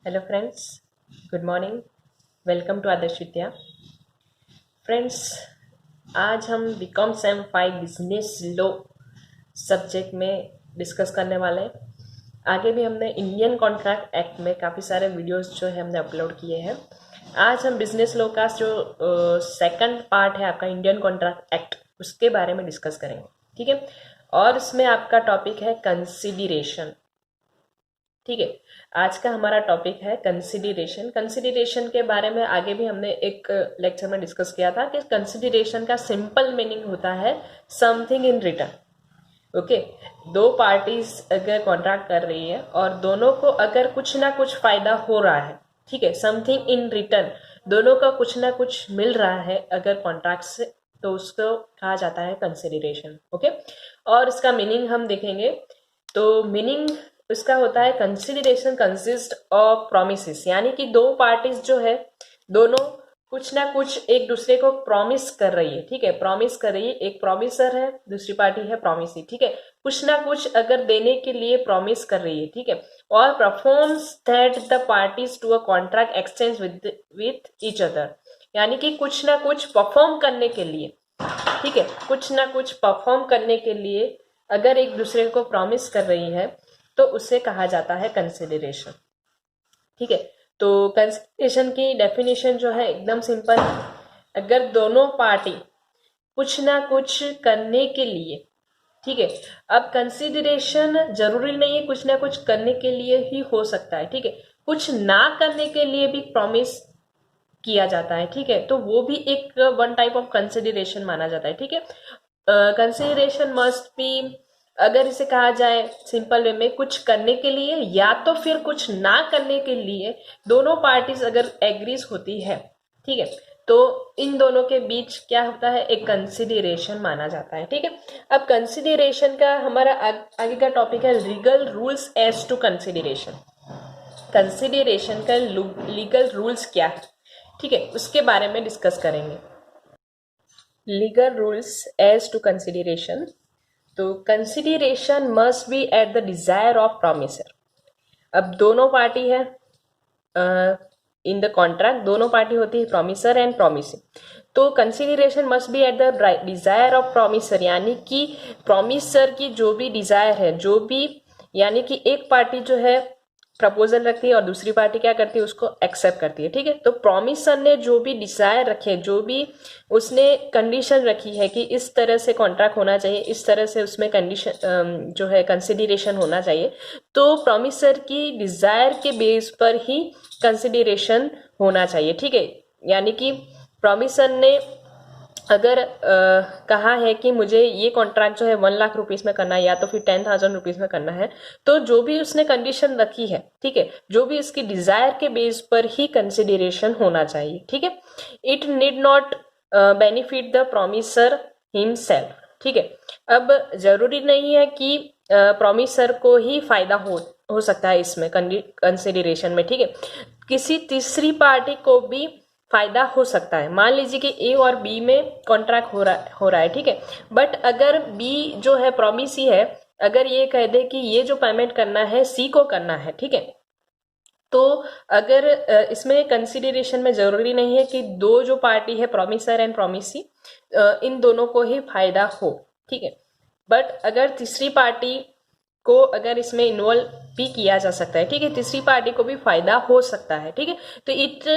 Hello friends, good morning. Welcome to Adarsh Vidya. Friends, आज हम BCom sem 5 business law subject में discuss करने वाले हैं। आगे भी हमने इंडियन कॉन्ट्रैक्ट एक्ट में काफ़ी सारे वीडियोस जो है हमने अपलोड किए हैं। आज हम बिजनेस लॉ का जो सेकंड पार्ट है आपका इंडियन कॉन्ट्रैक्ट एक्ट, उसके बारे में डिस्कस करेंगे। ठीक है, और इसमें आपका टॉपिक है कंसिडरेशन। ठीक है, आज का हमारा टॉपिक है कंसिडरेशन। कंसिडरेशन के बारे में आगे भी हमने एक लेक्चर में डिस्कस किया था कि कंसिडरेशन का सिंपल मीनिंग होता है समथिंग इन रिटर्न। ओके, दो पार्टीज अगर कॉन्ट्रैक्ट कर रही है और दोनों को अगर कुछ ना कुछ फायदा हो रहा है, ठीक है, समथिंग इन रिटर्न, दोनों का कुछ ना कुछ मिल रहा है अगर कॉन्ट्रैक्ट से, तो उसको कहा जाता है कंसिडरेशन। ओके, और इसका मीनिंग हम देखेंगे। तो मीनिंग इसका होता है कंसिडरेशन कंसिस्ट ऑफ प्रोमिसेस, यानी कि दो पार्टीज जो है दोनों कुछ ना कुछ एक दूसरे को प्रॉमिस कर रही है। ठीक है, प्रॉमिस कर रही है, एक प्रॉमिसर है, दूसरी पार्टी है प्रॉमिसी। ठीक है, कुछ ना कुछ अगर देने के लिए प्रॉमिस कर रही है। ठीक है, और performs that the parties to a contract exchange with each other, यानी कि कुछ ना कुछ परफॉर्म करने के लिए, ठीक है, कुछ ना कुछ परफॉर्म करने के लिए अगर एक दूसरे को प्रॉमिस कर रही है तो उसे कहा जाता है कंसिडरेशन। ठीक है, तो कंसिडरेशन की डेफिनेशन जो है एकदम सिंपल है। अगर दोनों पार्टी कुछ ना कुछ करने के लिए, ठीक है, अब कंसिडरेशन जरूरी नहीं है कुछ ना कुछ करने के लिए ही हो सकता है। ठीक है, कुछ ना करने के लिए भी प्रॉमिस किया जाता है। ठीक है, तो वो भी एक वन टाइप ऑफ कंसिडरेशन माना जाता है। ठीक है, कंसिडरेशन मस्ट बी, अगर इसे कहा जाए सिंपल वे में, कुछ करने के लिए या तो फिर कुछ ना करने के लिए दोनों पार्टीज अगर एग्रीज होती है, ठीक है, तो इन दोनों के बीच क्या होता है, एक कंसिडरेशन माना जाता है। ठीक है, अब कंसिडरेशन का हमारा आगे का टॉपिक है legal rules as to consideration. Consideration का लीगल रूल्स क्या है, ठीक है, उसके बारे में डिस्कस करेंगे। Legal rules as to consideration. तो consideration must be at the desire of promisor. अब दोनों पार्टी है इन द कॉन्ट्रैक्ट, दोनों पार्टी होती है प्रॉमिसर एंड प्रॉमिसी। तो consideration must be at the desire of promisor, यानी कि प्रॉमिसर की जो भी डिजायर है, जो भी, यानी कि एक पार्टी जो है प्रपोजल रखती है और दूसरी पार्टी क्या करती है, उसको एक्सेप्ट करती है। ठीक है, तो प्रॉमिसर ने जो भी डिजायर रखे, जो भी उसने कंडीशन रखी है कि इस तरह से कॉन्ट्रैक्ट होना चाहिए, इस तरह से उसमें कंडीशन जो है कंसिडरेशन होना चाहिए, तो प्रॉमिसर की डिजायर के बेस पर ही कंसिडरेशन होना चाहिए। ठीक है, यानी कि प्रॉमिसर ने अगर कहा है कि मुझे ये कॉन्ट्रैक्ट जो है 1 लाख रुपीज में करना है या तो फिर 10,000 रुपीज में करना है, तो जो भी उसने कंडीशन रखी है, ठीक है, जो भी उसकी डिजायर के बेस पर ही कंसिडरेशन होना चाहिए। ठीक है, it need not benefit the promiser himself. ठीक है, अब जरूरी नहीं है कि प्रॉमिसर को ही फायदा हो सकता है इसमें कंसिडरेशन में। ठीक है, किसी तीसरी पार्टी को भी फायदा हो सकता है। मान लीजिए कि ए और बी में कॉन्ट्रैक्ट हो रहा है, ठीक है, बट अगर बी जो है प्रॉमिसी है, अगर ये कह दे कि ये जो पेमेंट करना है सी को करना है, ठीक है, तो अगर इसमें कंसिडरेशन में जरूरी नहीं है कि दो जो पार्टी है प्रॉमिसर एंड प्रॉमिसी इन दोनों को ही फायदा हो। ठीक है, बट अगर तीसरी पार्टी को अगर इसमें इन्वॉल्व भी किया जा सकता है, ठीक है, तीसरी पार्टी को भी फायदा हो सकता है। ठीक है, तो it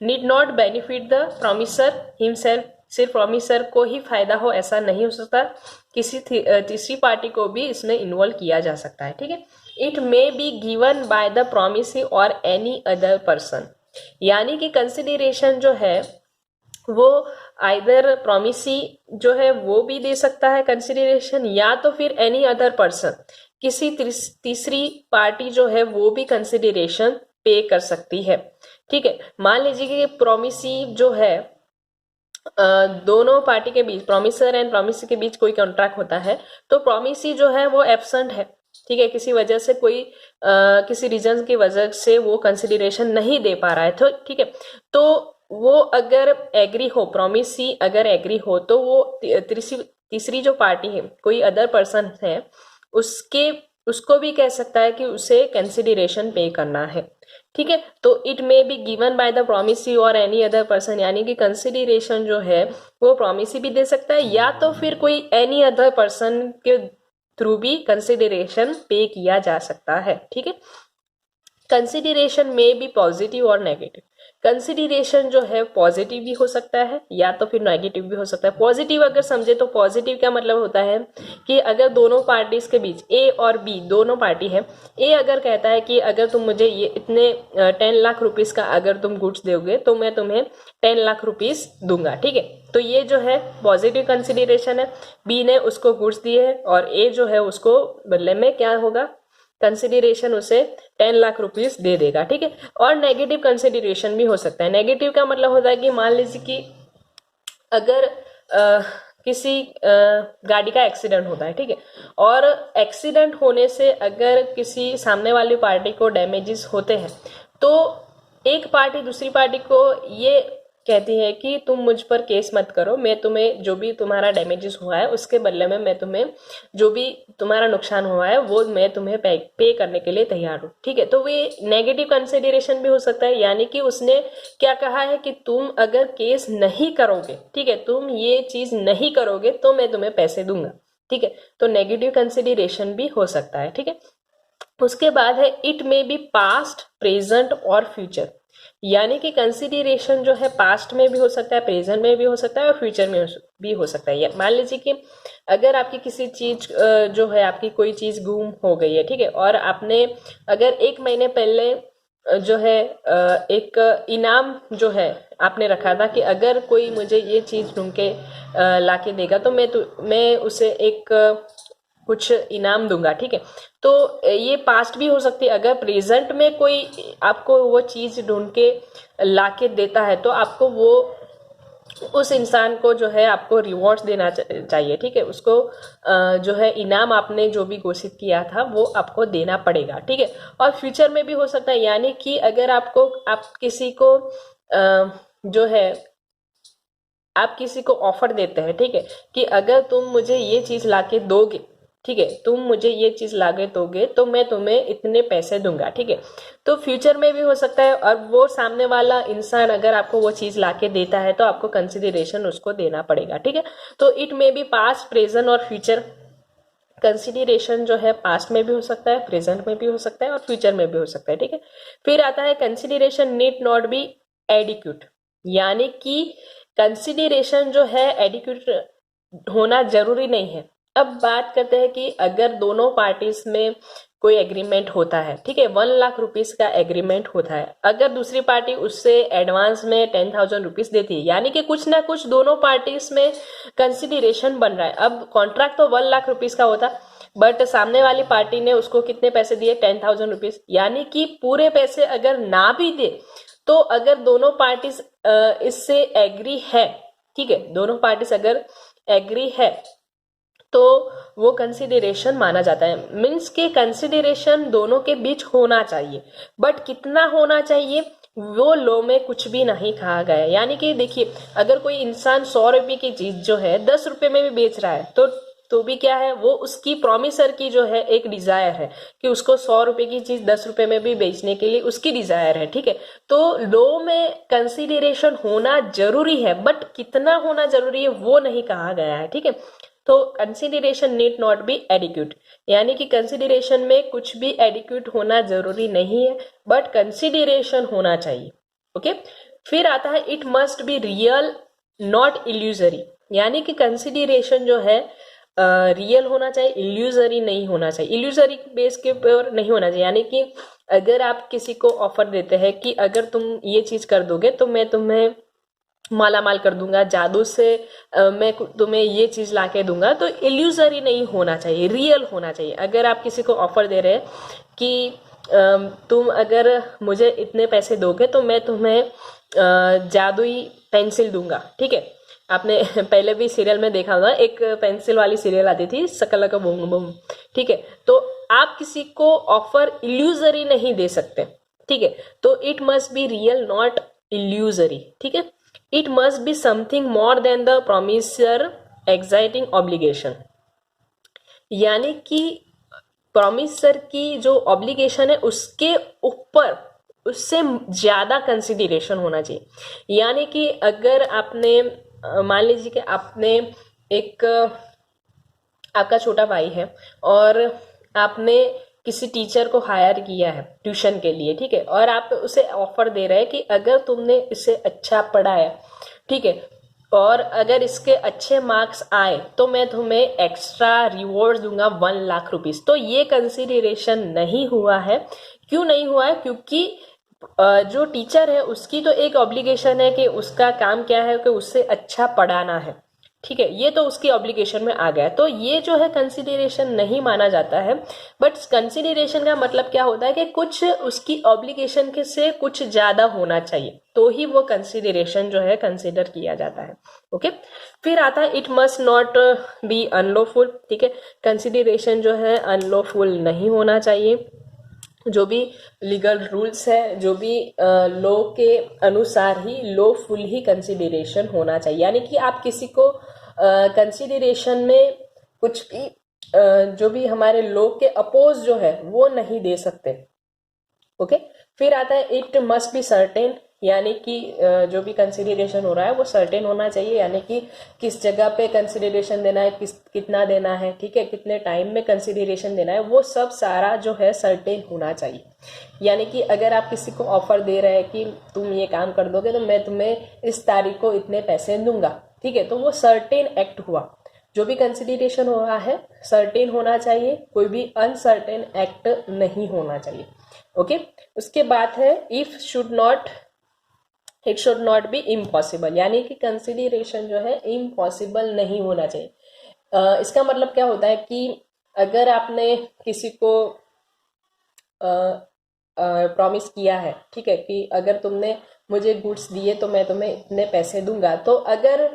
need not benefit the promiser himself, सिर्फ प्रॉमिसर को ही फायदा हो ऐसा नहीं हो सकता, किसी तीसरी पार्टी को भी इसमें इन्वॉल्व किया जा सकता है। ठीक है, it may be given by the promisee और एनी अदर पर्सन, यानी कि कंसिडरेशन जो है वो आइदर प्रॉमिसी जो है वो भी दे सकता है कंसिडरेशन, या तो फिर एनी अदर पर्सन, किसी तीसरी पार्टी जो है वो भी कंसिडरेशन पे कर सकती है। ठीक है, मान लीजिए कि प्रॉमिसी जो है दोनों पार्टी के बीच, प्रॉमिसर एंड प्रॉमिसी के बीच कोई कॉन्ट्रैक्ट होता है, तो प्रॉमिसी जो है वो एब्सेंट है, ठीक है, किसी वजह से कोई किसी रीजन की वजह से वो कंसिडरेशन नहीं दे पा रहा है, तो ठीक है, तो वो अगर एग्री हो, प्रॉमिसी अगर एग्री हो, तो वो तीसरी जो पार्टी है, कोई अदर पर्सन है, उसको भी कह सकता है कि उसे कंसिडरेशन पे करना है। ठीक है। तो it may be given by the promisee और एनी अदर पर्सन, यानी कि कंसिडरेशन जो है वो प्रोमिसी भी दे सकता है या तो फिर कोई एनी अदर पर्सन के थ्रू भी कंसिडरेशन पे किया जा सकता है। ठीक है। कंसिडरेशन में भी पॉजिटिव और नेगेटिव। कंसिडरेशन जो है पॉजिटिव भी हो सकता है या तो फिर नेगेटिव भी हो सकता है। पॉजिटिव अगर समझे तो पॉजिटिव क्या मतलब होता है कि अगर दोनों पार्टीज के बीच ए और बी दोनों पार्टी है, ए अगर कहता है कि अगर तुम मुझे ये इतने 10 लाख रुपीस का अगर तुम गुड्स दोगे तो मैं तुम्हें 10 लाख रुपीस दूंगा। ठीक है। तो ये जो है पॉजिटिव कंसिडरेशन है। बी ने उसको गुड्स दिए है और ए जो है उसको बदले में क्या होगा, कंसिडरेशन उसे 10 लाख रुपीस दे देगा। ठीक है। और नेगेटिव कंसिडरेशन भी हो सकता है। नेगेटिव का मतलब होता है कि मान लीजिए कि अगर किसी गाड़ी का एक्सीडेंट होता है, ठीक है, और एक्सीडेंट होने से अगर किसी सामने वाली पार्टी को डैमेजेस होते हैं तो एक पार्टी दूसरी पार्टी को ये कहती है कि तुम मुझ पर केस मत करो, मैं तुम्हें जो भी तुम्हारा डैमेजेस हुआ है उसके बदले में मैं तुम्हें जो भी तुम्हारा नुकसान हुआ है वो मैं तुम्हें पे करने के लिए तैयार हूँ। ठीक है। तो वे नेगेटिव कंसिडरेशन भी हो सकता है, यानी कि उसने क्या कहा है कि तुम अगर केस नहीं करोगे, ठीक है, तुम ये चीज नहीं करोगे तो मैं तुम्हें पैसे दूंगा। ठीक है। तो नेगेटिव कंसिडरेशन भी हो सकता है। ठीक है। उसके बाद है it may B past, present और फ्यूचर, यानी कि कंसिडरेशन जो है पास्ट में भी हो सकता है, प्रेजेंट में भी हो सकता है और फ्यूचर में भी हो सकता है। मान लीजिए कि अगर आपकी किसी चीज जो है आपकी कोई चीज गुम हो गई है, ठीक है, और आपने अगर 1 महीने पहले जो है एक इनाम जो है आपने रखा था कि अगर कोई मुझे ये चीज ढूंढ के लाके देगा तो मैं उसे एक कुछ इनाम दूंगा। ठीक है। तो ये पास्ट भी हो सकती है। अगर प्रेजेंट में कोई आपको वो चीज ढूंढ के लाके देता है तो आपको वो उस इंसान को जो है आपको रिवॉर्ड्स देना चाहिए। ठीक है। उसको जो है इनाम आपने जो भी घोषित किया था वो आपको देना पड़ेगा। ठीक है। और फ्यूचर में भी हो सकता है, यानी कि अगर आप किसी को जो है आप किसी को ऑफर देते हैं, ठीक है, कि अगर तुम मुझे ये चीज लाके दोगे, ठीक है, तुम मुझे ये चीज लाके दोगे तो मैं तुम्हें इतने पैसे दूंगा। ठीक है। तो फ्यूचर में भी हो सकता है और वो सामने वाला इंसान अगर आपको वो चीज लाके देता है तो आपको कंसिडरेशन उसको देना पड़ेगा। ठीक है। तो it may B past, present और फ्यूचर। कंसिडरेशन जो है पास्ट में भी हो सकता है, प्रेजेंट में भी हो सकता है और फ्यूचर में भी हो सकता है। ठीक है। फिर आता है consideration need not be adequate, यानी कि कंसिडरेशन जो है एडिक्यूट होना जरूरी नहीं है। अब बात करते हैं कि अगर दोनों पार्टीज में कोई एग्रीमेंट होता है, ठीक है, 1 लाख रुपीस का एग्रीमेंट होता है, अगर दूसरी पार्टी उससे एडवांस में 10,000 रुपीस देती है, यानी कि कुछ ना कुछ दोनों पार्टीज में कंसिडरेशन बन रहा है। अब कॉन्ट्रैक्ट तो 1 लाख रुपीस का होता, बट सामने वाली पार्टी ने उसको कितने पैसे दिए, 10,000 रुपीस, यानी कि पूरे पैसे अगर ना भी दे तो अगर दोनों पार्टीज इससे एग्री है, ठीक है, दोनों पार्टीज अगर एग्री है तो वो कंसिडरेशन माना जाता है। मीन्स के कंसिडरेशन दोनों के बीच होना चाहिए, बट कितना होना चाहिए वो लॉ में कुछ भी नहीं कहा गया है। यानी कि देखिए, अगर कोई इंसान 100 रुपए की चीज जो है 10 रुपए में भी बेच रहा है तो भी क्या है, वो उसकी प्रोमिसर की जो है एक डिजायर है कि उसको 100 रुपए की चीज 10 रुपए में भी बेचने के लिए उसकी डिजायर है। ठीक है। तो लॉ में कंसिडरेशन होना जरूरी है, बट कितना होना जरूरी है वो नहीं कहा गया है। ठीक है। तो consideration need not be adequate, यानी कि कंसिडरेशन में कुछ भी एडिक्यूट होना जरूरी नहीं है, बट कंसिडरेशन होना चाहिए। ओके। फिर आता है it must be real not illusory, यानी कि कंसिडरेशन जो है रियल होना चाहिए, इल्यूजरी नहीं होना चाहिए। इल्यूजरी बेस के ऊपर नहीं होना चाहिए, यानी कि अगर आप किसी को ऑफर देते हैं कि अगर तुम ये चीज कर दोगे तो मैं तुम्हें माला माल कर दूंगा, जादू से मैं तुम्हें ये चीज लाके दूंगा, तो इल्यूजरी नहीं होना चाहिए, रियल होना चाहिए। अगर आप किसी को ऑफर दे रहे हैं कि तुम अगर मुझे इतने पैसे दोगे तो मैं तुम्हें जादुई पेंसिल दूंगा, ठीक है, आपने पहले भी सीरियल में देखा होगा, एक पेंसिल वाली सीरियल आती थी शकलका बूम बूम, ठीक है। तो आप किसी को ऑफर इल्यूजरी नहीं दे सकते, ठीक है। तो it must be real not illusory, ठीक है। It must be something more than the promisor exciting obligation, यानी कि प्रोमिसर की जो ऑब्लिगेशन है उसके ऊपर उससे ज़्यादा कंसिडरेशन होना चाहिए। यानी कि अगर आपने मान लीजिए कि आपने एक आपका छोटा भाई है और आपने किसी टीचर को हायर किया है ट्यूशन के लिए, ठीक है, और आप उसे ऑफर दे रहे हैं कि अगर तुमने इसे अच्छा पढ़ाया, ठीक है, और अगर इसके अच्छे मार्क्स आए तो मैं तुम्हें एक्स्ट्रा रिवॉर्ड दूंगा 1 लाख रुपीज। तो ये कंसिडरेशन नहीं हुआ है। क्यों नहीं हुआ है? क्योंकि जो टीचर है उसकी तो एक ऑब्लिगेशन है कि उसका काम क्या है कि उससे अच्छा पढ़ाना है, ठीक है, ये तो उसकी ऑब्लिगेशन में आ गया। तो ये जो है कंसिडरेशन नहीं माना जाता है। बट कंसिडरेशन का मतलब क्या होता है कि कुछ उसकी ऑब्लिगेशन के से कुछ ज्यादा होना चाहिए, तो ही वो कंसिडरेशन जो है कंसिडर किया जाता है। ओके, फिर आता है it must not be unlawful. ठीक है, कंसिडरेशन जो है अनलॉफुल नहीं होना चाहिए। जो भी लीगल रूल्स है, जो भी लॉ के अनुसार ही लॉफुल ही कंसिडरेशन होना चाहिए। यानी कि आप किसी को कंसिडरेशन में कुछ भी जो भी हमारे लॉ के अपोज जो है वो नहीं दे सकते। ओके, फिर आता है इट मस्ट बी सर्टेन। यानी कि जो भी कंसिडरेशन हो रहा है वो सर्टेन होना चाहिए। यानी कि किस जगह पे कंसिडरेशन देना है, कितना देना है, ठीक है, कितने टाइम में कंसिडरेशन देना है, वो सब सारा जो है सर्टेन होना चाहिए। यानी कि अगर आप किसी को ऑफर दे रहे हैं कि तुम ये काम कर दोगे तो मैं तुम्हें इस तारीख को इतने पैसे दूंगा, ठीक है, तो वो सर्टेन एक्ट हुआ। जो भी कंसिडरेशन हो रहा है सर्टेन होना चाहिए, कोई भी अनसर्टेन एक्ट नहीं होना चाहिए। ओके, उसके बाद है if should not, it should not be impossible. यानी कि कंसिडरेशन जो है इम्पॉसिबल नहीं होना चाहिए। इसका मतलब क्या होता है कि अगर आपने किसी को प्रॉमिस किया है, ठीक है, कि अगर तुमने मुझे गुड्स दिए तो मैं तुम्हें इतने पैसे दूंगा, तो अगर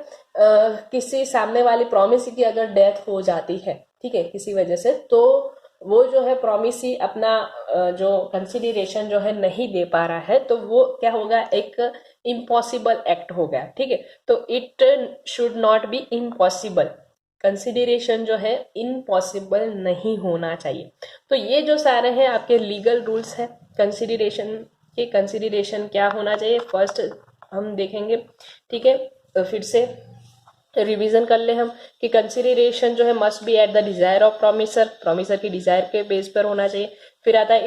किसी सामने वाली प्रॉमिस की अगर डेथ हो जाती है, ठीक है, किसी वजह से, तो वो जो है प्रॉमिस ही अपना जो कंसिडरेशन जो है नहीं दे पा रहा है, तो वो क्या होगा, एक इम्पॉसिबल एक्ट हो गया। ठीक है, तो it should not be impossible. Consideration जो है इम्पॉसिबल नहीं होना चाहिए। तो ये जो सारे हैं आपके लीगल रूल्स हैं कंसिडरेशन के। कंसिडरेशन क्या होना चाहिए फर्स्ट हम देखेंगे, ठीक है। तो फिर से रिवीजन कर ले हम कि कंसिडरेशन जो है must be at the desire of promiser, promiser की डिजायर के बेस पर होना चाहिए। फिर आता है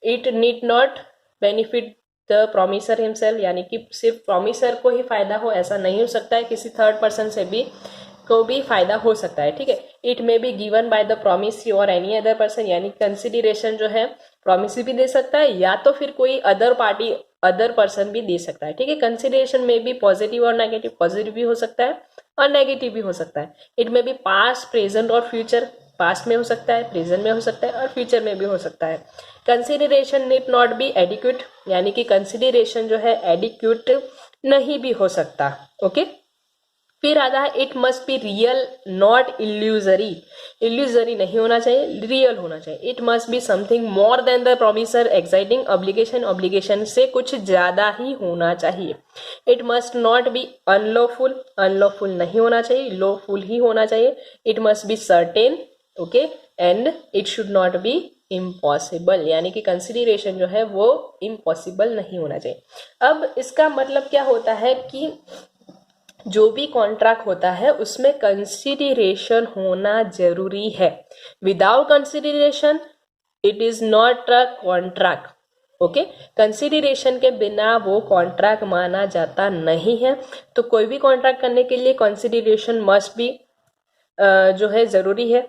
it need not benefit the promiser himself, यानी कि सिर्फ प्रॉमिसर को ही फायदा हो ऐसा नहीं हो सकता है, किसी थर्ड पर्सन से भी को भी फायदा हो सकता है। ठीक है, it may be given by the promise और एनी अदर पर्सन, यानी कंसिडरेशन जो है प्रॉमिस भी दे सकता है या तो फिर कोई अदर पार्टी अदर पर्सन भी दे सकता है। ठीक है, कंसिडरेशन में भी पॉजिटिव और नेगेटिव, पॉजिटिव भी हो सकता है और नेगेटिव भी हो सकता है। इट में भी पास्ट, प्रेजेंट और फ्यूचर, पास्ट में हो सकता है, प्रेजेंट में हो सकता है और फ्यूचर में भी हो सकता है। Consideration need not be adequate, यानी कि कंसिडरेशन जो है एडिक्वेट नहीं भी हो सकता। ओके, फिर आता है it must be real not illusory, illusory नहीं होना चाहिए, रियल होना चाहिए। It must be something more than the promiser exciting obligation, obligation से कुछ ज्यादा ही होना चाहिए। It must not be unlawful, unlawful नहीं होना चाहिए, लॉफुल ही होना चाहिए। It must be certain, okay, and it should not be impossible, यानी कि कंसिडरेशन जो है वो इम्पॉसिबल नहीं होना चाहिए। अब इसका मतलब क्या होता है कि जो भी कॉन्ट्रैक्ट होता है उसमें कंसिडरेशन होना जरूरी है। Without consideration it is not a contract. Okay, consideration के बिना वो कॉन्ट्रैक्ट माना जाता नहीं है। तो कोई भी कॉन्ट्रैक्ट करने के लिए कंसिडरेशन मस्ट बी जो है जरूरी है।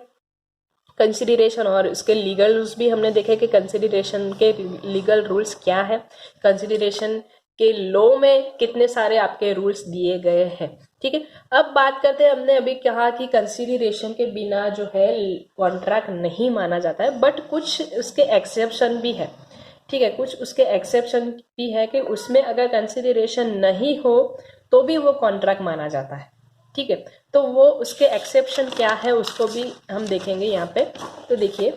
कंसिडरेशन और इसके लीगल रूल्स भी हमने देखे कि कंसिडरेशन के लीगल रूल्स क्या है, कंसिडरेशन के लॉ में कितने सारे आपके रूल्स दिए गए हैं। ठीक है, अब बात करते हैं, हमने अभी कहा कि कंसिडरेशन के बिना जो है कॉन्ट्रैक्ट नहीं माना जाता है, बट कुछ उसके एक्सेप्शन भी है। ठीक है, कुछ उसके एक्सेप्शन भी है कि उसमें अगर कंसिडरेशन नहीं हो तो भी वो कॉन्ट्रैक्ट माना जाता है। ठीक है, तो वो उसके एक्सेप्शन क्या है उसको भी हम देखेंगे यहाँ पे। तो देखिए,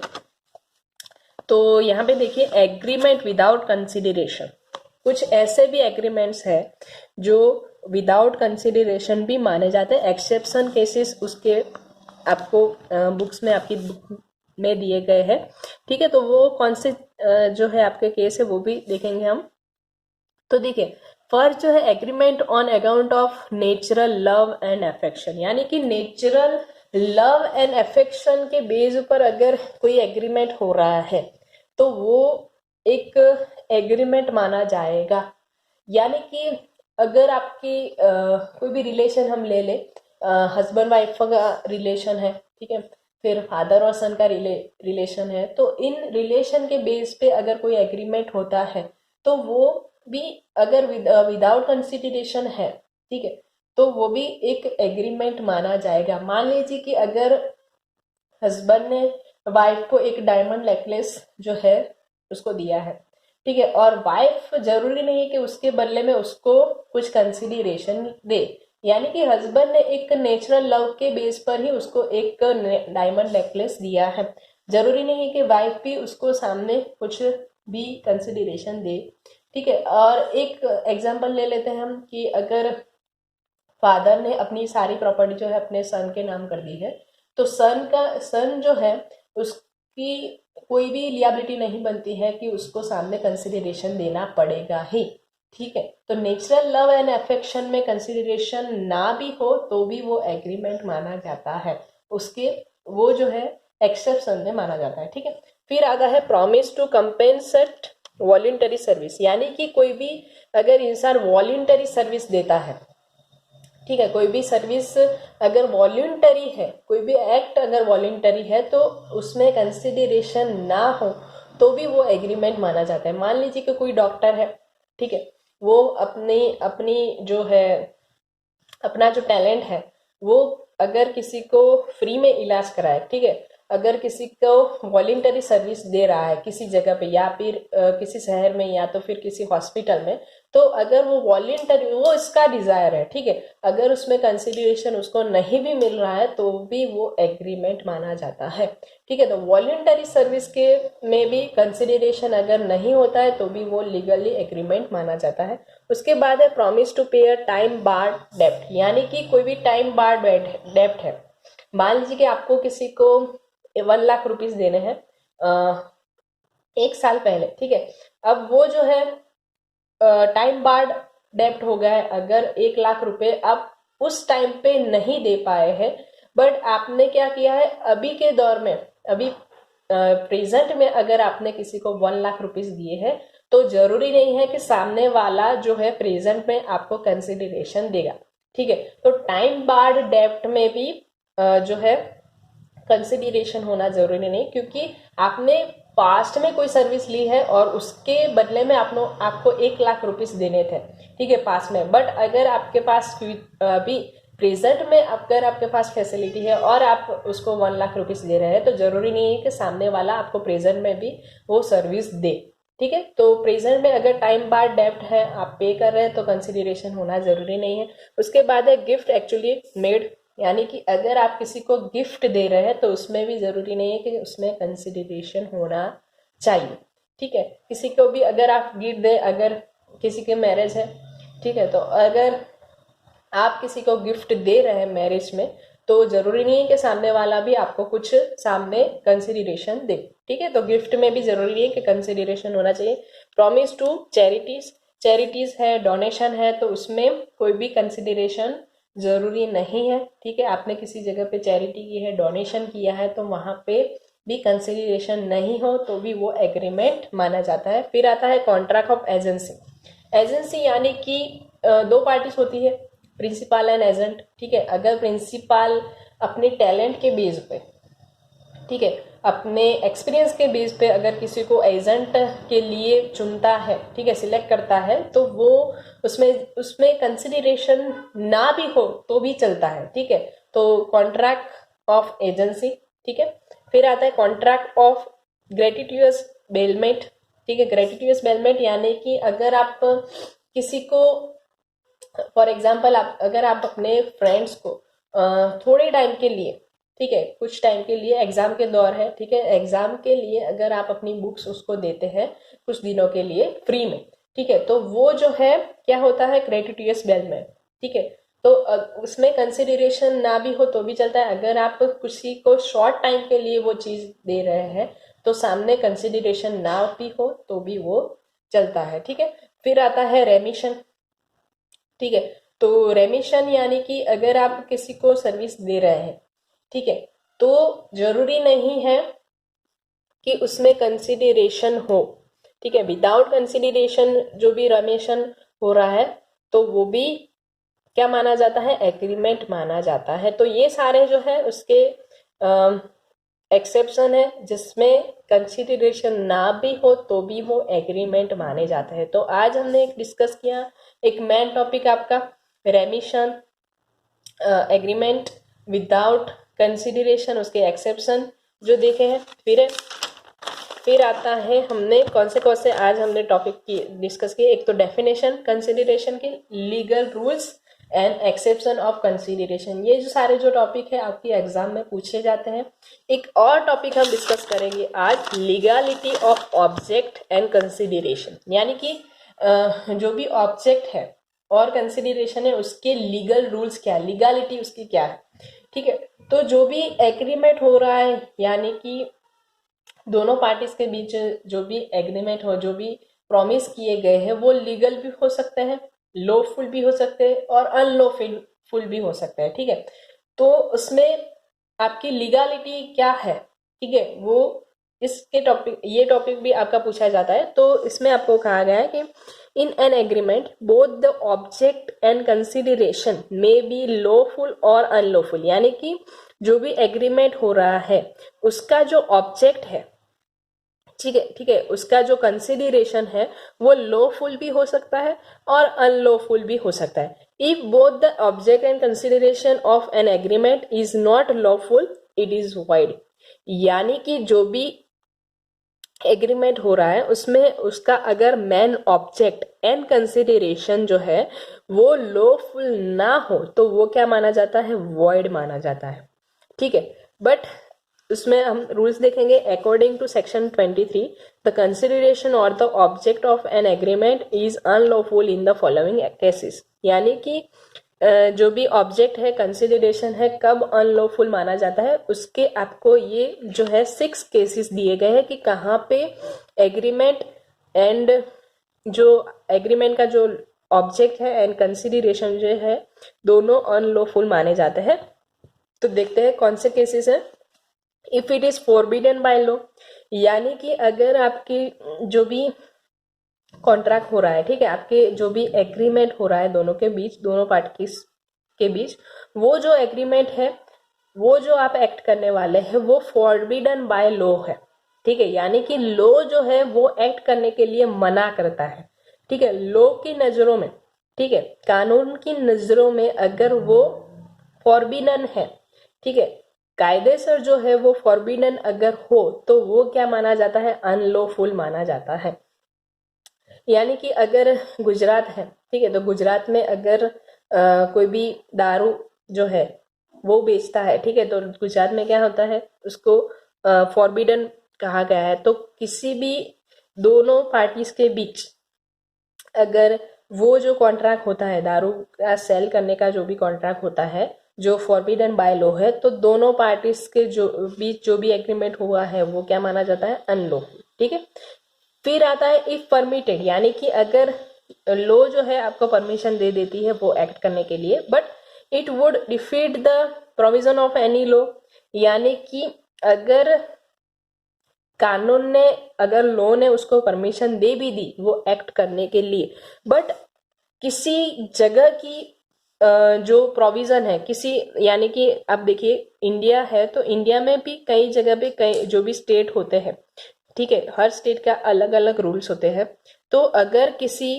तो यहाँ पे देखिए एग्रीमेंट विदाउट कंसिडरेशन, कुछ ऐसे भी एग्रीमेंट्स है जो विदाउट कंसिडरेशन भी माने जाते हैं। एक्सेप्शन केसेस उसके आपको बुक्स में, आपकी बुक में दिए गए हैं। ठीक है, तो वो कौन से जो है आपके केस है वो भी देखेंगे हम। तो देखिए, फर्स्ट जो है agreement on account of natural love and affection, यानी कि नेचुरल लव एंड अफेक्शन के बेस पर अगर कोई एग्रीमेंट हो रहा है तो वो एक एग्रीमेंट माना जाएगा। यानी कि अगर आपकी कोई भी रिलेशन हम ले ले, हस्बैंड वाइफ का रिलेशन है, ठीक है, फिर फादर और सन का रिलेशन है, तो इन रिलेशन के बेस पे अगर कोई एग्रीमेंट होता है तो वो भी अगर विदाउट कंसिडरेशन है, ठीक है, तो वो भी एक एग्रीमेंट माना जाएगा। मान लीजिए कि अगर हस्बैंड ने वाइफ को एक डायमंड नेकलेस जो है उसको दिया है, ठीक है, और वाइफ जरूरी नहीं है कि उसके बदले में उसको कुछ कंसिडरेशन दे, यानी कि हस्बैंड ने एक नेचुरल लव के बेस पर ही उसको एक डायमंड नेकलेस दिया है, जरूरी नहीं है कि वाइफ भी उसको सामने कुछ भी कंसिडरेशन दे, ठीक है। और एक एग्जांपल ले लेते हैं हम कि अगर फादर ने अपनी सारी प्रॉपर्टी जो है अपने सन के नाम कर दी है, तो सन जो है उसकी कोई भी लियाबिलिटी नहीं बनती है कि उसको सामने कंसिडरेशन देना पड़ेगा ही, ठीक है। तो नेचुरल लव एंड अफेक्शन में कंसिडरेशन ना भी हो तो भी वो एग्रीमेंट माना जाता है, उसके वो जो है एक्सेप्शन में माना जाता है, ठीक है। फिर आता है promise to compensate voluntary service, यानी कि कोई भी अगर इंसान वॉलंटरी सर्विस देता है, ठीक है, कोई भी सर्विस अगर वॉलंटरी है, कोई भी एक्ट अगर वॉलंटरी है तो उसमें कंसिडरेशन ना हो तो भी वो एग्रीमेंट माना जाता है। मान लीजिए कि कोई डॉक्टर है, ठीक है, वो अपनी अपनी जो है अपना जो टैलेंट है वो अगर किसी को फ्री में इलाज कराए, ठीक है, अगर किसी को वॉलंटरी सर्विस दे रहा है किसी जगह पे या फिर किसी शहर में या तो फिर किसी हॉस्पिटल में, तो अगर वो वॉलंटरी वो इसका डिजायर है, ठीक है, अगर उसमें कंसिडरेशन उसको नहीं भी मिल रहा है तो भी वो एग्रीमेंट माना जाता है, ठीक है। तो वॉलंटरी सर्विस के में भी कंसिडरेशन अगर नहीं होता है तो भी वो लीगली एग्रीमेंट माना जाता है। उसके बाद है प्रॉमिस टू पे टाइम बार्ड डेप्ट, यानी कि कोई भी टाइम बार्ड डेप्ट है, मान लीजिए कि आपको किसी को 1 लाख रुपीस देने हैं 1 साल पहले, ठीक है, अब वो जो है टाइम बार्ड डेप्ट हो गया है, अगर 1 लाख रुपए आप उस टाइम पे नहीं दे पाए हैं, बट आपने क्या किया है अभी के दौर में, अभी प्रेजेंट में अगर आपने किसी को 1 लाख रुपीस दिए हैं तो जरूरी नहीं है कि सामने वाला जो है प्रेजेंट में आपको कंसिडरेशन देगा, ठीक है। तो टाइम बार्ड डेप्ट में भी जो है कंसिडरेशन होना जरूरी नहीं, क्योंकि आपने पास्ट में कोई सर्विस ली है और उसके बदले में आपको 1 लाख रुपीस देने थे, ठीक है, पास्ट में, बट अगर आपके पास अभी प्रेजेंट में अगर आपके पास फैसिलिटी है और आप उसको 1 लाख रुपीस दे रहे हैं तो जरूरी नहीं है कि सामने वाला आपको प्रेजेंट में भी वो सर्विस दे, ठीक है। तो प्रेजेंट में अगर टाइम बार्ड डेप्ट है आप पे कर रहे हैं तो कंसिडरेशन होना जरूरी नहीं है। उसके बाद है गिफ्ट एक्चुअली मेड, यानी कि अगर आप किसी को गिफ्ट दे रहे हैं तो उसमें भी जरूरी नहीं है कि उसमें कंसिडरेशन होना चाहिए, ठीक है। किसी को भी अगर आप गिफ्ट दे, अगर किसी के मैरिज है, ठीक है, तो अगर आप किसी को गिफ्ट दे रहे हैं मैरिज में तो जरूरी नहीं है कि सामने वाला भी आपको कुछ सामने कंसिडरेशन दे, ठीक है। तो गिफ्ट में भी जरूरी नहीं है कि कंसिडरेशन होना चाहिए। प्रॉमिस टू चैरिटीज है, डोनेशन है, तो उसमें कोई भी कंसिडरेशन जरूरी नहीं है, ठीक है। आपने किसी जगह पे चैरिटी की है, डोनेशन किया है, तो वहां पे भी कंसिडरेशन नहीं हो तो भी वो एग्रीमेंट माना जाता है। फिर आता है कॉन्ट्रैक्ट ऑफ एजेंसी यानी कि 2 पार्टीज होती है, प्रिंसिपल एंड एजेंट, ठीक है। अगर प्रिंसिपल अपने टैलेंट के बेस पे, ठीक है, अपने एक्सपीरियंस के बेस पे अगर किसी को एजेंट के लिए चुनता है, ठीक है, सिलेक्ट करता है, तो वो उसमें कंसिडरेशन ना भी हो तो भी चलता है, ठीक है। तो कॉन्ट्रैक्ट ऑफ एजेंसी, ठीक है। फिर आता है कॉन्ट्रैक्ट ऑफ ग्रेटिट्यूअस बेलमेंट, ठीक है। ग्रेटिट्यूअस बेलमेंट यानी कि अगर आप किसी को फॉर एग्जाम्पल अगर आप अपने फ्रेंड्स को थोड़े टाइम के लिए, ठीक है, कुछ टाइम के लिए, एग्जाम के दौर है, ठीक है, एग्जाम के लिए अगर आप अपनी बुक्स उसको देते हैं कुछ दिनों के लिए फ्री में, ठीक है, तो वो जो है क्या होता है ग्रेटिट्यूअस बेलमेंट, ठीक है। तो उसमें कंसिडरेशन ना भी हो तो भी चलता है। अगर आप किसी को शॉर्ट टाइम के लिए वो चीज दे रहे हैं तो सामने कंसिडरेशन ना भी हो तो भी वो चलता है, ठीक है। फिर आता है रेमिशन, ठीक है। तो रेमिशन यानी कि अगर आप किसी को सर्विस दे रहे हैं, ठीक है, तो जरूरी नहीं है कि उसमें कंसिडरेशन हो, ठीक है। विदाउट कंसिडरेशन जो भी रेमिशन हो रहा है तो वो भी क्या माना जाता है, एग्रीमेंट माना जाता है। तो ये सारे जो है उसके एक्सेप्शन है जिसमें कंसिडरेशन ना भी हो तो भी वो एग्रीमेंट माने जाते हैं। तो आज हमने एक डिस्कस किया, एक मेन टॉपिक आपका रेमिशन, एग्रीमेंट विदाउट कंसिडरेशन, उसके एक्सेप्शन जो देखे हैं। फिर आता है हमने कौन से आज हमने टॉपिक की डिस्कस किए। एक तो डेफिनेशन कंसिडरेशन की, legal rules and exception of consideration, ये जो सारे जो टॉपिक है आपकी एग्जाम में पूछे जाते हैं। एक और टॉपिक हम डिस्कस करेंगे आज, legality of object and consideration, यानी कि जो भी ऑब्जेक्ट है और कंसिडरेशन है उसके लीगल रूल्स क्या है, लीगलिटी उसकी क्या है, ठीक है। तो जो भी एग्रीमेंट हो रहा है यानी कि दोनों पार्टीज के बीच जो भी एग्रीमेंट हो, जो भी प्रॉमिस किए गए हैं वो लीगल भी हो सकते हैं, लॉफुल भी हो सकते हैं और अनलॉफुल भी हो सकते हैं, ठीक है। तो उसमें आपकी लीगलिटी क्या है, ठीक है, वो इसके टॉपिक, ये टॉपिक भी आपका पूछा जाता है। तो इसमें आपको कहा गया है कि in an agreement both the object and consideration may be lawful और अनलॉफुल, यानी कि जो भी एग्रीमेंट हो रहा है उसका जो ऑब्जेक्ट है, ठीक है, उसका जो कंसिडरेशन है वो लॉफुल भी हो सकता है और अनलॉफुल भी हो सकता है। If both the object and consideration of an agreement is not lawful it is wide, यानी कि जो भी एग्रीमेंट हो रहा है उसमें उसका अगर मेन ऑब्जेक्ट एंड कंसिडरेशन जो है वो लॉफुल ना हो तो वो क्या माना जाता है, वॉइड माना जाता है, ठीक है। बट उसमें हम रूल्स देखेंगे। According to section 23 the consideration और the object of an agreement is unlawful in the following cases, यानी कि जो भी ऑब्जेक्ट है, कंसिडरेशन है, कब अनलॉफुल माना जाता है, उसके आपको ये जो है 6 केसेस दिए गए हैं कि कहाँ पे एग्रीमेंट एंड जो एग्रीमेंट का जो ऑब्जेक्ट है एंड कंसिडरेशन जो है दोनों अनलॉफुल माने जाते हैं। तो देखते हैं कौन से केसेस हैं। If it is forbidden by law, यानी कि अगर आपकी जो भी कॉन्ट्रैक्ट हो रहा है, ठीक है, आपके जो भी एग्रीमेंट हो रहा है दोनों के बीच, दोनों पार्टीज के बीच, वो जो एग्रीमेंट है, वो जो आप एक्ट करने वाले हैं वो फॉरबिडन बाय लॉ है, ठीक है, यानी कि लॉ जो है वो एक्ट करने के लिए मना करता है, ठीक है, लॉ की नजरों में, ठीक है, कानून की नजरों में अगर वो फॉरबिडन है, ठीक है, कायदेसर जो है वो फॉरबिडन अगर हो तो वो क्या माना जाता है, अनलॉफुल माना जाता है। यानी कि अगर गुजरात है, ठीक है, तो गुजरात में अगर कोई भी दारू जो है वो बेचता है, ठीक है, तो गुजरात में क्या होता है, उसको फॉरबिडन कहा गया है। तो किसी भी दोनों पार्टीज के बीच अगर वो जो कॉन्ट्रैक्ट होता है, दारू का सेल करने का जो भी कॉन्ट्रैक्ट होता है जो फॉरबिडन बाय लॉ है, तो दोनों पार्टीज के जो बीच जो भी एग्रीमेंट हुआ है वो क्या माना जाता है, अनलॉफुल, ठीक है। फिर आता है इफ परमिटेड, यानी कि अगर लॉ जो है आपको परमिशन दे देती है वो एक्ट करने के लिए, but it would defeat the provision of any law, यानी कि अगर कानून ने, अगर लॉ ने उसको परमिशन दे भी दी वो एक्ट करने के लिए, बट किसी जगह की जो प्रोविजन है किसी, यानी कि आप देखिए इंडिया है तो इंडिया में भी कई जगह पे कई जो भी स्टेट होते हैं, ठीक है, हर स्टेट का अलग अलग रूल्स होते हैं। तो अगर किसी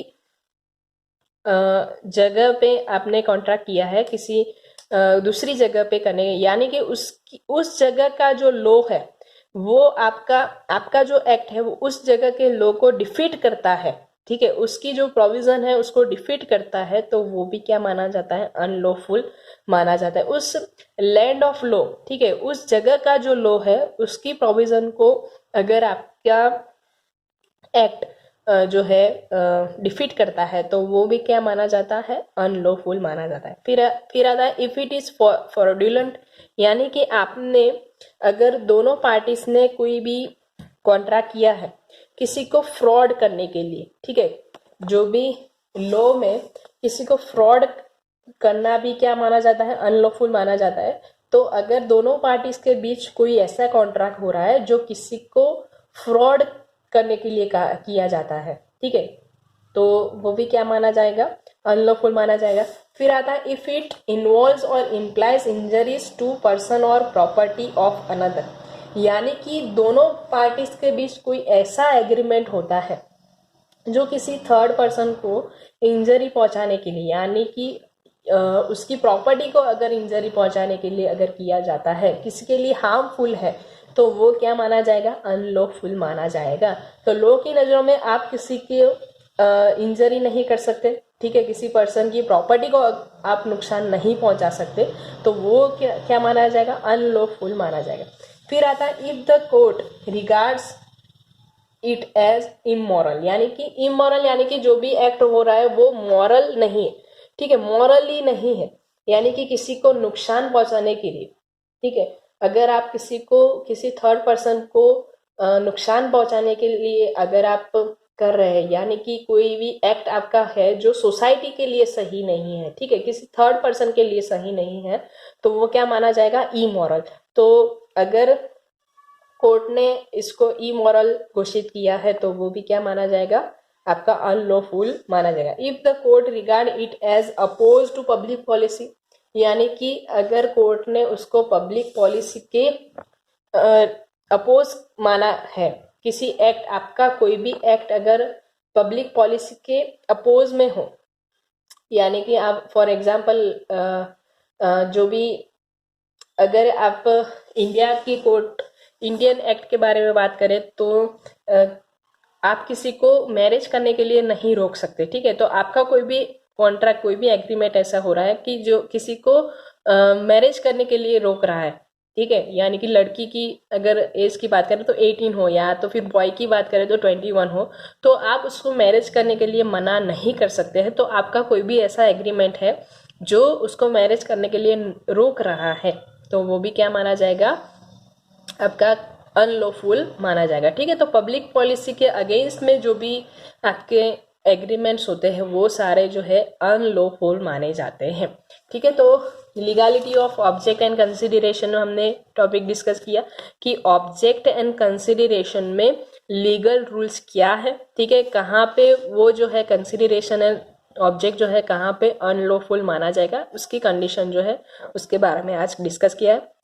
जगह पे आपने कॉन्ट्रैक्ट किया है किसी दूसरी जगह पे करने, यानी कि उस जगह का जो लॉ है वो आपका जो एक्ट है वो उस जगह के लॉ को डिफीट करता है, ठीक है, उसकी जो प्रोविजन है उसको डिफीट करता है, तो वो भी क्या माना जाता है, अनलॉफुल माना जाता है। उस लैंड ऑफ लॉ, ठीक है, उस जगह का जो लॉ है उसकी प्रोविजन को अगर आपका एक्ट जो है डिफीट करता है तो वो भी क्या माना जाता है, अनलॉफुल माना जाता है। फिर आता है इफ इट इज फ्रॉडुलेंट, यानी कि आपने अगर दोनों पार्टीज ने कोई भी कॉन्ट्रैक्ट किया है किसी को फ्रॉड करने के लिए, ठीक है, जो भी लॉ में किसी को फ्रॉड करना भी क्या माना जाता है, अनलॉफुल माना जाता है। तो अगर दोनों पार्टीज के बीच कोई ऐसा कॉन्ट्रैक्ट हो रहा है जो किसी को फ्रॉड करने के लिए किया जाता है, ठीक है, तो वो भी क्या माना जाएगा, अनलॉफुल माना जाएगा। फिर आता है इफ इट इन्वॉल्व्स और इम्प्लाइज इंजरीज टू पर्सन और प्रॉपर्टी ऑफ अनदर, यानी कि दोनों पार्टीज के बीच कोई ऐसा एग्रीमेंट होता है जो किसी थर्ड पर्सन को इंजरी पहुंचाने के लिए, यानी कि उसकी प्रॉपर्टी को अगर इंजरी पहुंचाने के लिए अगर किया जाता है, किसी के लिए हार्मफुल है, तो वो क्या माना जाएगा, अनलॉफुल माना जाएगा। तो लॉ की नज़रों में आप किसी की इंजरी नहीं कर सकते, ठीक है, किसी पर्सन की प्रॉपर्टी को आप नुकसान नहीं पहुंचा सकते, तो वो क्या माना जाएगा, अनलॉफुल माना जाएगा। फिर आता है if the court regards it as immoral, यानी कि इमोरल यानी कि जो भी एक्ट हो रहा है वो मॉरल नहीं है, ठीक है, मॉरली नहीं है, यानी कि किसी को नुकसान पहुंचाने के लिए, ठीक है, अगर आप किसी थर्ड पर्सन को नुकसान पहुंचाने के लिए अगर आप कर रहे हैं, यानी कि कोई भी एक्ट आपका है जो सोसाइटी के लिए सही नहीं है, ठीक है, किसी थर्ड पर्सन के लिए सही नहीं है, तो वो क्या माना जाएगा, इमोरल। तो अगर कोर्ट ने इसको इमोरल घोषित किया है तो वो भी क्या माना जाएगा, आपका अनलॉफुल माना जाएगा। If the court regard it as oppose to public policy, यानी कि अगर कोर्ट ने उसको पब्लिक पॉलिसी के अपोज माना है, किसी एक्ट, आपका कोई भी एक्ट अगर पब्लिक पॉलिसी के अपोज में हो, यानी कि आप फॉर एग्जांपल जो भी अगर आप इंडियन एक्ट के बारे में बात करें तो आप किसी को मैरिज करने के लिए नहीं रोक सकते, ठीक है, तो आपका कोई भी कॉन्ट्रैक्ट, कोई भी एग्रीमेंट ऐसा हो रहा है कि जो किसी को मैरिज करने के लिए रोक रहा है, ठीक है, यानी कि लड़की की अगर एज की बात करें तो 18 हो, या तो फिर बॉय की बात करें तो 21 हो, तो आप उसको मैरिज करने के लिए मना नहीं कर सकते हैं। तो आपका कोई भी ऐसा एग्रीमेंट है जो उसको मैरिज करने के लिए रोक रहा है, तो वो भी क्या माना जाएगा, आपका अनलॉफुल माना जाएगा, ठीक है। तो पब्लिक पॉलिसी के अगेंस्ट में जो भी आपके एग्रीमेंट्स होते हैं वो सारे जो है अनलॉफुल माने जाते हैं, ठीक है। तो legality of object and consideration में हमने टॉपिक डिस्कस किया कि ऑब्जेक्ट एंड कंसिडरेशन में लीगल रूल्स क्या है, ठीक है, कहाँ पे वो जो है कंसिडरेशन एंड ऑब्जेक्ट जो है कहाँ पे अनलॉफुल माना जाएगा, उसकी कंडीशन जो है उसके बारे में आज डिस्कस किया है।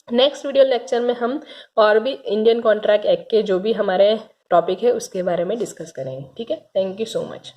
नेक्स्ट वीडियो लेक्चर में हम और भी इंडियन कॉन्ट्रैक्ट एक्ट के जो भी हमारे टॉपिक है उसके बारे में डिस्कस करेंगे, ठीक है। Thank you so much.